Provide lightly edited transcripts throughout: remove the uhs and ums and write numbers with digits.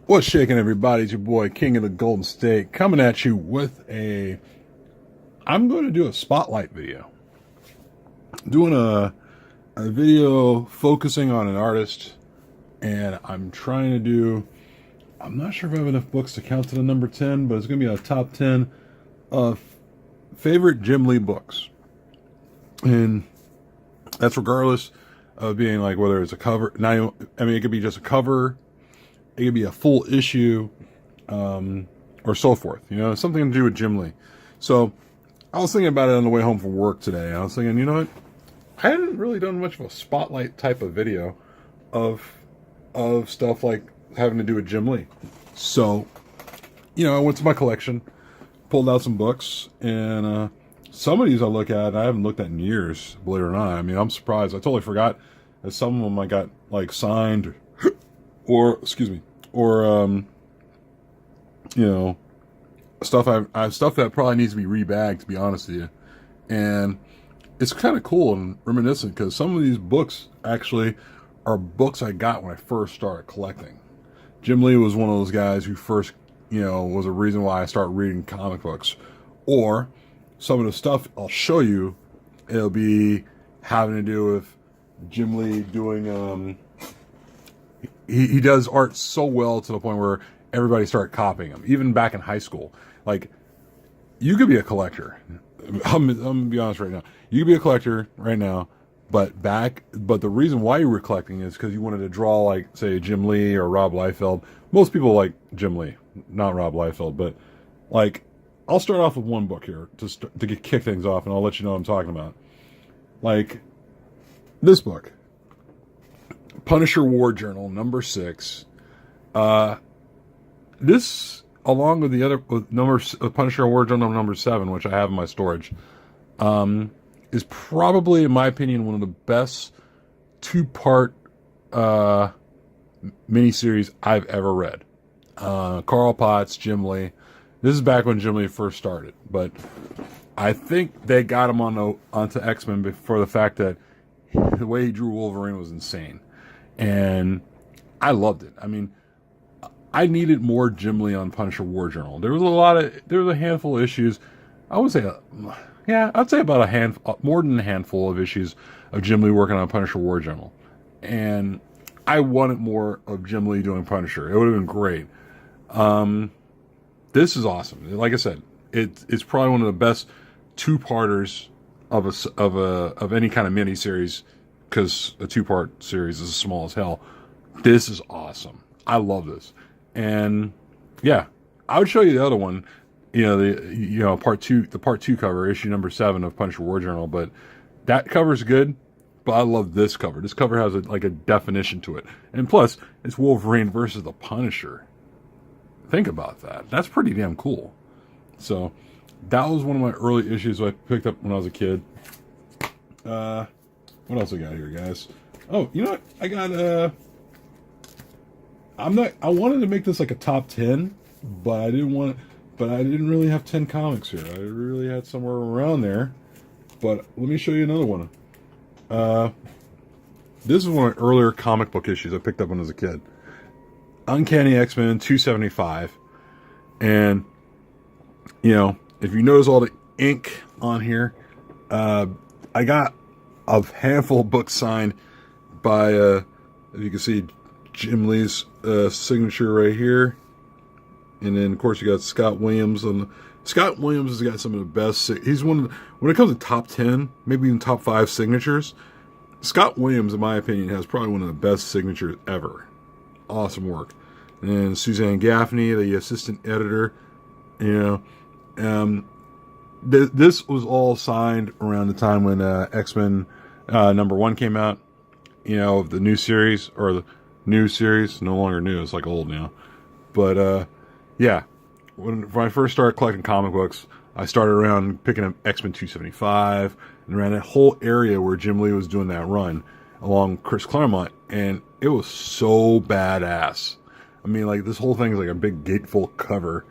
What's shaking, everybody? It's your boy King of the Golden State coming at you with I'm going to do a spotlight video. Doing a video focusing on an artist, and I'm trying to do, I'm not sure if I have enough books to count to the number 10, but it's going to be a top 10 of favorite Jim Lee books. And that's regardless of being like whether it's a cover. Now, I mean, it could be just a cover. It could be a full issue, or so forth. You know, something to do with Jim Lee. So I was thinking about it on the way home from work today. I was thinking, you know what? I hadn't really done much of a spotlight type of video of stuff like having to do with Jim Lee. So, you know, I went to my collection, pulled out some books, and some of these I look at, I haven't looked at in years, believe it or not. I mean, I'm surprised. I totally forgot that some of them I got like signed, or excuse me, or you know, stuff stuff that probably needs to be rebagged, to be honest with you. And it's kind of cool and reminiscent because some of these books actually are books I got when I first started collecting. Jim Lee was one of those guys who first, you know, was a reason why I started reading comic books. Or some of the stuff I'll show you, it'll be having to do with Jim Lee doing, he does art so well to the point where everybody started copying him, even back in high school. Like, you could be a collector. I'm gonna be honest right now. You could be a collector right now, but the reason why you were collecting is because you wanted to draw, like, say, Jim Lee or Rob Liefeld. Most people like Jim Lee, not Rob Liefeld, but, like, I'll start off with one book here to kick things off, and I'll let you know what I'm talking about. Like, this book, Punisher War Journal, number 6. This, along with the other Punisher War Journal number 7, which I have in my storage, is probably, in my opinion, one of the best two-part miniseries I've ever read. Carl Potts, Jim Lee. This is back when Jim Lee first started, but I think they got him onto X-Men for the fact that the way he drew Wolverine was insane. And I loved it. I mean, I needed more Jim Lee on Punisher War Journal. There was a handful of issues. I would say, I'd say about more than a handful of issues of Jim Lee working on Punisher War Journal. And I wanted more of Jim Lee doing Punisher. It would have been great. This is awesome. Like I said, it's probably one of the best two-parters of any kind of miniseries, because a two-part series is small as hell. This is awesome. I love this. And yeah, I would show you the other one, the part 2 cover, issue number 7 of Punisher War Journal, but that cover's good, but I love this cover. This cover has a definition to it. And plus, it's Wolverine versus the Punisher. Think about that. That's pretty damn cool. So, that was one of my early issues I picked up when I was a kid. What else I got here, guys? Oh, you know what? I got, I wanted to make this like a top 10, but I didn't really have 10 comics here. I really had somewhere around there. But let me show you another one. This is one of the earlier comic book issues I picked up when I was a kid. Uncanny X-Men 275. And, you know, if you notice all the ink on here, I got a handful of books signed by, as you can see, Jim Lee's signature right here. And then, of course, you got Scott Williams. Scott Williams has got some of the best. He's when it comes to top 10, maybe even top 5 signatures, Scott Williams, in my opinion, has probably one of the best signatures ever. Awesome work. And then Suzanne Gaffney, the assistant editor, you know, this was all signed around the time when X-Men number 1 came out. You know, the new series, or the new series, no longer new, it's like old now. But yeah, when I first started collecting comic books, I started around picking up X-Men 275 and around that whole area where Jim Lee was doing that run along Chris Claremont, and it was so badass. I mean, like, this whole thing is like a big gatefold cover,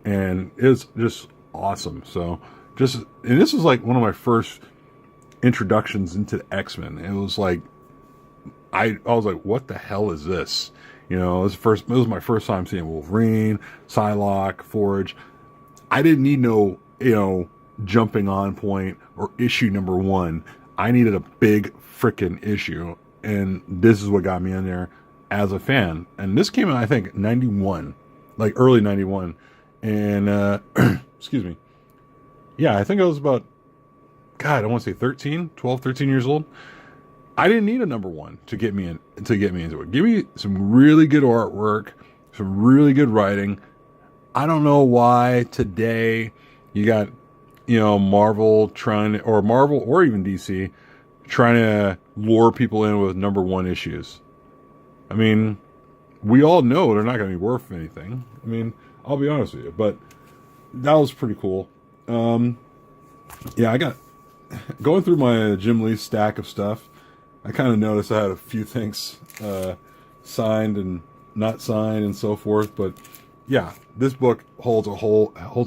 and it's just awesome. So, and this was like one of my first introductions into the X-Men. It was like, I was like, what the hell is this? You know, it was my first time seeing Wolverine, Psylocke, Forge. I didn't need no, jumping on point or issue number one. I needed a big freaking issue. And this is what got me in there as a fan. And this came out, I think, 91, like early 91. And, excuse me. Yeah, I think I was about, God, I want to say 12, 13 years old. I didn't need a number one to get me into it. Give me some really good artwork, some really good writing. I don't know why today you got, Marvel or even DC trying to lure people in with number one issues. I mean, we all know they're not going to be worth anything. I mean, I'll be honest with you, but that was pretty cool. Yeah, I got going through my Jim Lee stack of stuff. I kind of noticed I had a few things signed and not signed and so forth, but yeah, this book holds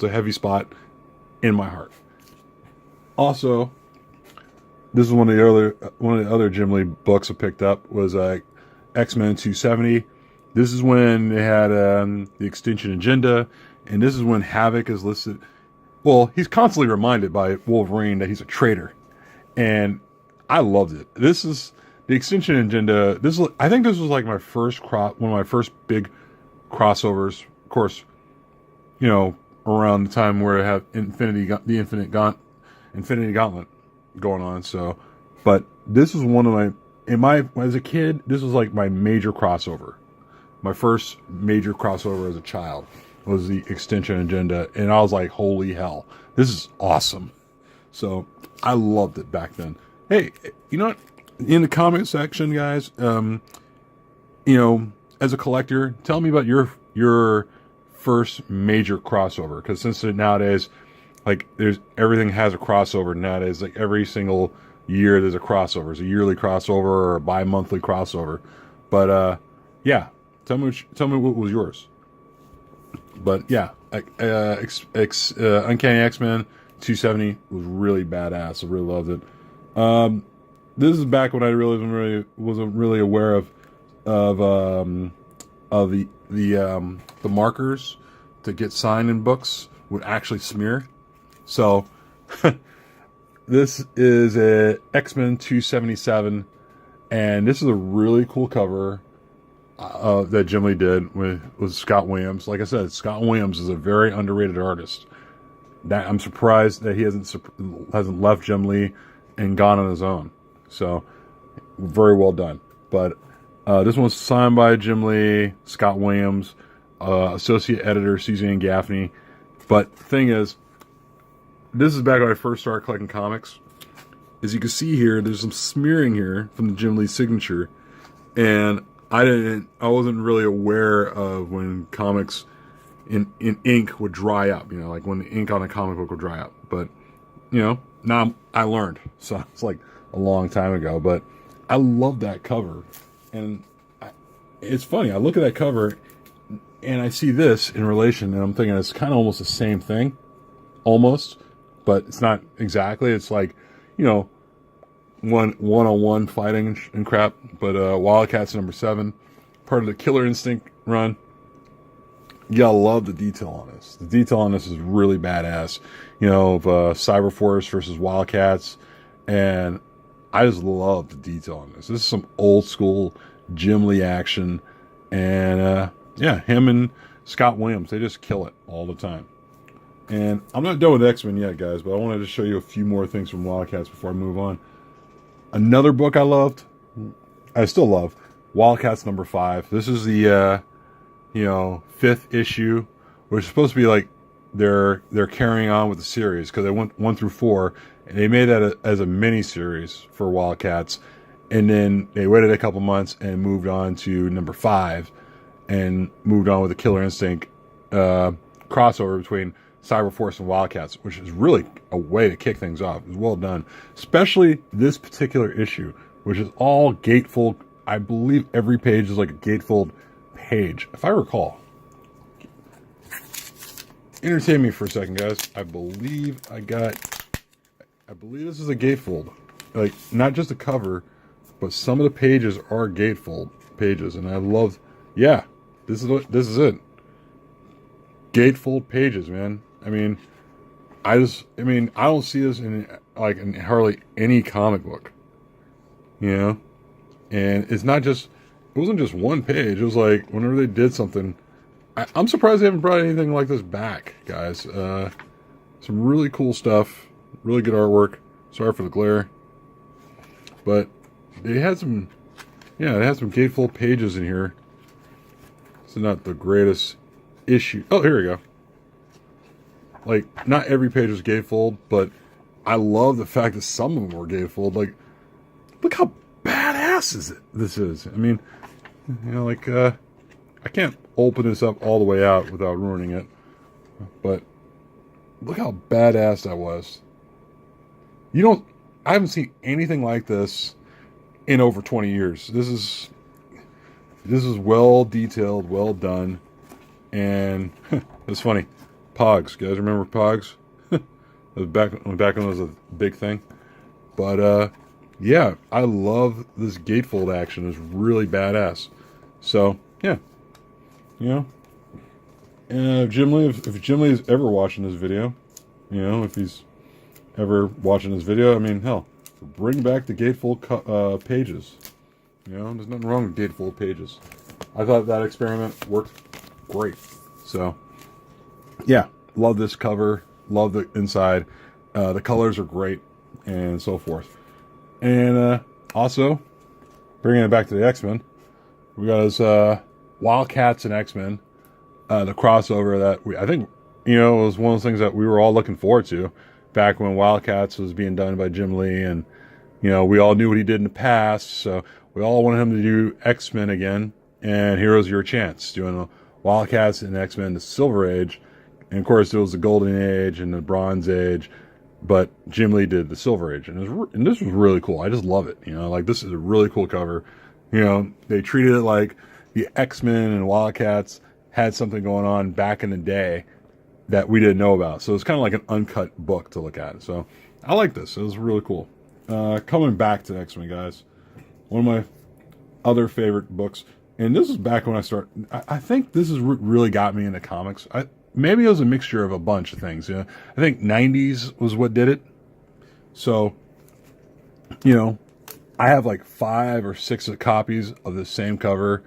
a heavy spot in my heart. Also, this is one of the other Jim Lee books I picked up was X-Men 270. This is when they had the Extinction Agenda, and this is when Havoc is listed. Well, he's constantly reminded by Wolverine that he's a traitor, and I loved it. This is the Extinction Agenda. I think this was like my first one of my first big crossovers. Of course, around the time where I have the Infinity Gauntlet going on. So, but this was one of as a kid, this was like my major crossover. My first major crossover as a child was the Extinction Agenda, and I was like, holy hell, this is awesome. So I loved it back then. Hey, you know what? In the comment section, guys, as a collector, tell me about your first major crossover. Because since nowadays, like everything has a crossover nowadays. Like every single year, there's a crossover. It's a yearly crossover or a bi-monthly crossover. But yeah, tell me what was yours. But yeah, Uncanny X-Men 270 was really badass. I really loved it. This is back when I wasn't really aware of the markers to get signed in books would actually smear. So this is a X-Men 277, and this is a really cool cover that Jim Lee did with Scott Williams. Like I said, Scott Williams is a very underrated artist. That I'm surprised that he hasn't left Jim Lee and gone on his own. So very well done. But this one's signed by Jim Lee, Scott Williams, associate editor Suzanne Gaffney. But the thing is, this is back when I first started collecting comics. As you can see here, there's some smearing here from the Jim Lee signature, and I wasn't really aware of when comics in ink would dry up. Like when the ink on a comic book would dry up. But now I learned. So it's like a long time ago, but I love that cover. And it's funny, I look at that cover and I see this in relation, and I'm thinking it's kind of almost the same thing, almost, but it's not exactly. It's like, one-on-one fighting and crap. But Wildcats #7, part of the Killer Instinct run. You gotta love the detail on this. The detail on this is really badass. Of Cyberforce versus Wildcats, and I just love the detail on this. This is some old school Jim Lee action, and yeah, him and Scott Williams, they just kill it all the time. And I'm not done with X-Men yet, guys, but I wanted to show you a few more things from Wildcats before I move on. Another book I still love, Wildcats #5. This is the 5th issue, which is supposed to be like they're carrying on with the series, because they went 1 through 4, and they made that as a mini series for Wildcats, and then they waited a couple months and moved on to #5, and moved on with the Killer Instinct crossover between Cyberforce and Wildcats, which is really a way to kick things off. It was well done, especially this particular issue, which is all gatefold. I believe every page is like a gatefold page, if I recall. Entertain me for a second, guys. I believe this is a gatefold. Like, not just a cover, but some of the pages are gatefold pages, and I love yeah, this is it. Gatefold pages, man. I mean, I don't see this in hardly any comic book, you know. And it's not just, it wasn't just one page. It was like whenever they did something, I'm surprised they haven't brought anything like this back, guys. Some really cool stuff, really good artwork. Sorry for the glare, but they had some, yeah, they had some gatefold pages in here. It's not the greatest issue. Oh, here we go. Like, not every page was gatefold, but I love the fact that some of them were gatefold. Like, look how badass this is. I mean, you know, like, I can't open this up all the way out without ruining it, but look how badass that was. I haven't seen anything like this in over 20 years. This is well detailed, well done, and it's funny. Pogs, guys, remember Pogs? It was back when it was a big thing. But yeah, I love this gatefold action. It's really badass. So yeah, you know, if Jim Lee is ever watching this video, you know, if he's ever watching this video, I mean, hell, bring back the gatefold pages. You know, there's nothing wrong with gatefold pages. I thought that experiment worked great. So yeah, love this cover, love the inside. The colors are great, and so forth. And also, bringing it back to the X-Men, we got this Wildcats and X-Men, the crossover that I think, you know, was one of those things that we were all looking forward to back when Wildcats was being done by Jim Lee, and, you know, we all knew what he did in the past, so we all wanted him to do X-Men again, and here's your chance, doing the Wildcats and X-Men, the Silver Age. And of course, it was the Golden Age and the Bronze Age, but Jim Lee did the Silver Age, and this was really cool. I just love it. You know, like, this is a really cool cover. You know, they treated it like the X-Men and Wildcats had something going on back in the day that we didn't know about. So it's kind of like an uncut book to look at. So I like this. It was really cool. Coming back to X-Men, guys, one of my other favorite books, and this is back when I started. I think this has really got me into comics. Maybe it was a mixture of a bunch of things. You know, I think 90s was what did it. So, you know, I have like 5 or 6 copies of the same cover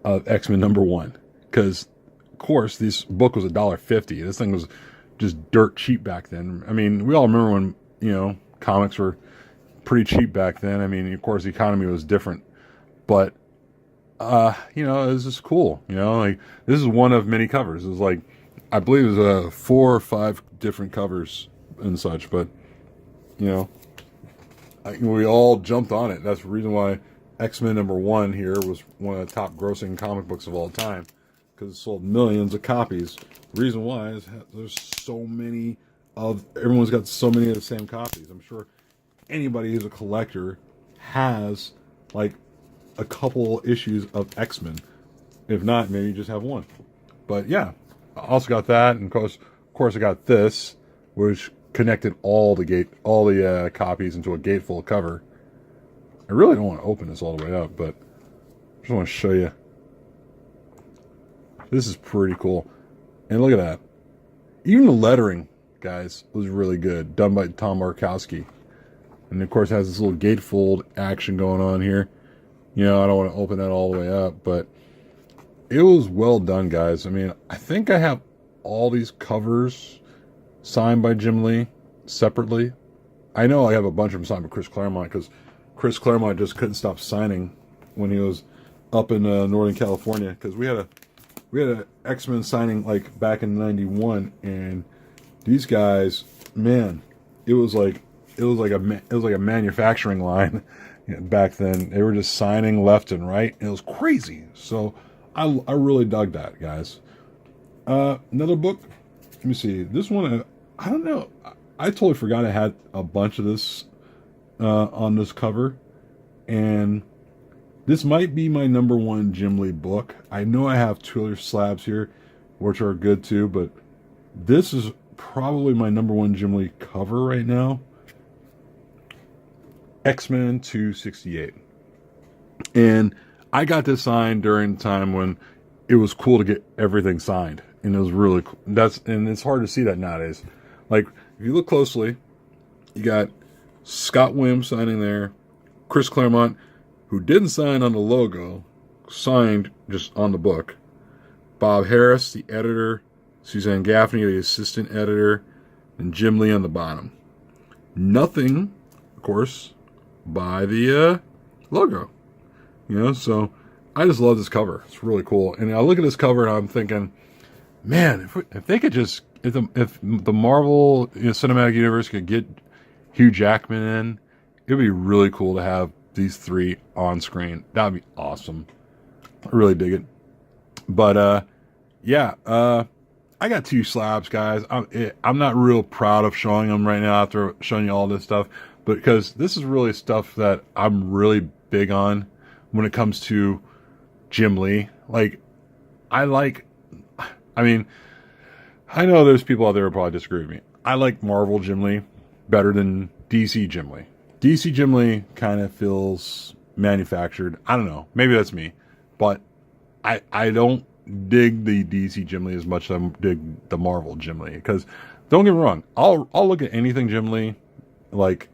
of X-Men #1. Because, of course, this book was $1.50. This thing was just dirt cheap back then. I mean, we all remember when, you know, comics were pretty cheap back then. I mean, of course, the economy was different. But, you know, it was just cool. You know, like, this is one of many covers. It was like, I believe it was 4 or 5 different covers and such, but, you know, we all jumped on it. That's the reason why X-Men #1 here was one of the top grossing comic books of all time, because it sold millions of copies. The reason why is there's so many everyone's got so many of the same copies. I'm sure anybody who's a collector has like a couple issues of X-Men. If not, maybe you just have one. But yeah, I also got that, and of course I got this, which connected all the copies into a gatefold cover. I really don't want to open this all the way up, but I just want to show you. This is pretty cool. And look at that. Even the lettering, guys, was really good. Done by Tom Markowski. And of course it has this little gatefold action going on here. You know, I don't want to open that all the way up, but it was well done, guys. I mean, I think I have all these covers signed by Jim Lee separately. I know I have a bunch of them signed by Chris Claremont, because Chris Claremont just couldn't stop signing when he was up in Northern California, because we had a X-Men signing like back in '91, and these guys, man, it was like a manufacturing line back then. They were just signing left and right, and it was crazy. So I really dug that, guys. Another book. Let me see. This one, I don't know. I totally forgot I had a bunch of this on this cover, and this might be my #1 Jim Lee book. I know I have 2 other slabs here, which are good too, but this is probably my #1 Jim Lee cover right now. X-Men 268. And I got this signed during the time when it was cool to get everything signed, and it was really cool. And it's hard to see that nowadays. Like, if you look closely, you got Scott Williams signing there, Chris Claremont, who didn't sign on the logo, signed just on the book. Bob Harris, the editor, Suzanne Gaffney, the assistant editor, and Jim Lee on the bottom. Nothing, of course, by the logo. So I just love this cover. It's really cool. And I look at this cover and I'm thinking, man, if they could just, if the Marvel Cinematic Universe could get Hugh Jackman in, it'd be really cool to have these three on screen. That'd be awesome. I really dig it. But yeah, I got 2 slabs, guys. I'm not real proud of showing them right now after showing you all this stuff, but because this is really stuff that I'm really big on when it comes to Jim Lee. Like, I mean, I know there's people out there who probably disagree with me. I like Marvel Jim Lee better than DC Jim Lee. DC Jim Lee kind of feels manufactured. I don't know. Maybe that's me. But I don't dig the DC Jim Lee as much as I dig the Marvel Jim Lee. Because, don't get me wrong, I'll look at anything Jim Lee. Like,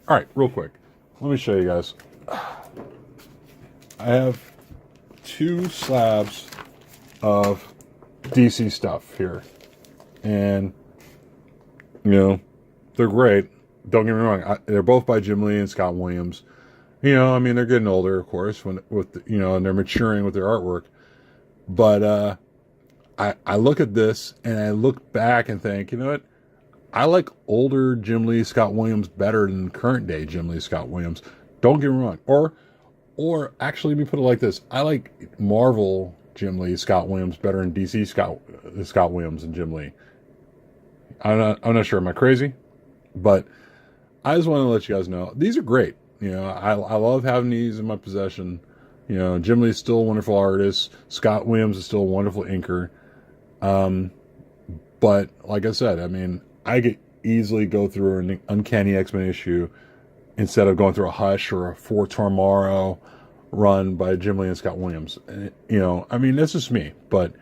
all right, real quick. Let me show you guys. I have 2 slabs of DC stuff here. And, they're great. Don't get me wrong. They're both by Jim Lee and Scott Williams. I mean, they're getting older, of course, and they're maturing with their artwork. But I look at this and I look back and think, you know what? I like older Jim Lee, Scott Williams better than current day Jim Lee, Scott Williams. Don't get me wrong. Or actually, let me put it like this. I like Marvel Jim Lee, Scott Williams better than DC Scott Williams and Jim Lee. I'm not sure. Am I crazy? But I just want to let you guys know these are great. I love having these in my possession. Jim Lee is still a wonderful artist. Scott Williams is still a wonderful inker. But like I said, I mean, I could easily go through an Uncanny X-Men issue instead of going through a Hush or a For Tomorrow run by Jim Lee and Scott Williams. I mean, that's just me. But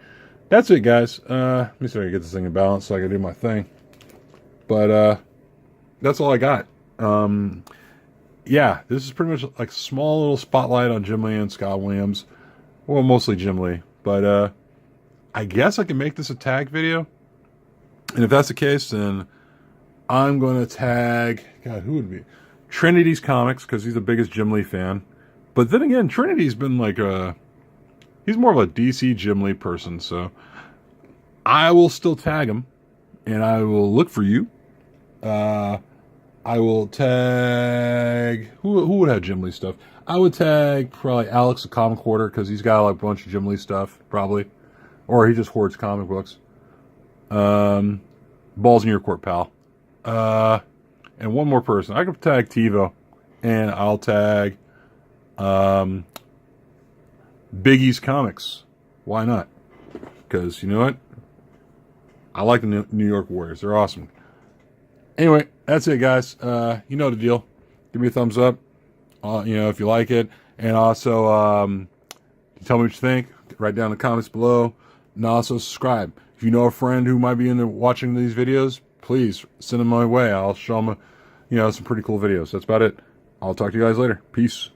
that's it, guys. Let me see if I can get this thing in balance so I can do my thing. But that's all I got. Yeah, this is pretty much like a small little spotlight on Jim Lee and Scott Williams. Well, mostly Jim Lee. But I guess I can make this a tag video. And if that's the case, then I'm going to tag... God, who would it be? Trinity's Comics, because he's the biggest Jim Lee fan. But then again, Trinity's been like he's more of a DC Jim Lee person, so I will still tag him, and I will look for you. I will tag... Who would have Jim Lee stuff? I would tag probably Alex the Comic Hoarder, because he's got like a bunch of Jim Lee stuff, probably. Or he just hoards comic books. Balls in your court, pal. And one more person. I could tag TiVo. And I'll tag Biggie's Comics. Why not? Because, you know what? I like the New York Warriors. They're awesome. Anyway, that's it, guys. You know the deal. Give me a thumbs up, if you like it. And also, tell me what you think. Write down in the comments below. And also subscribe. If you know a friend who might be into watching these videos, please send them my way. I'll show them, some pretty cool videos. That's about it. I'll talk to you guys later. Peace.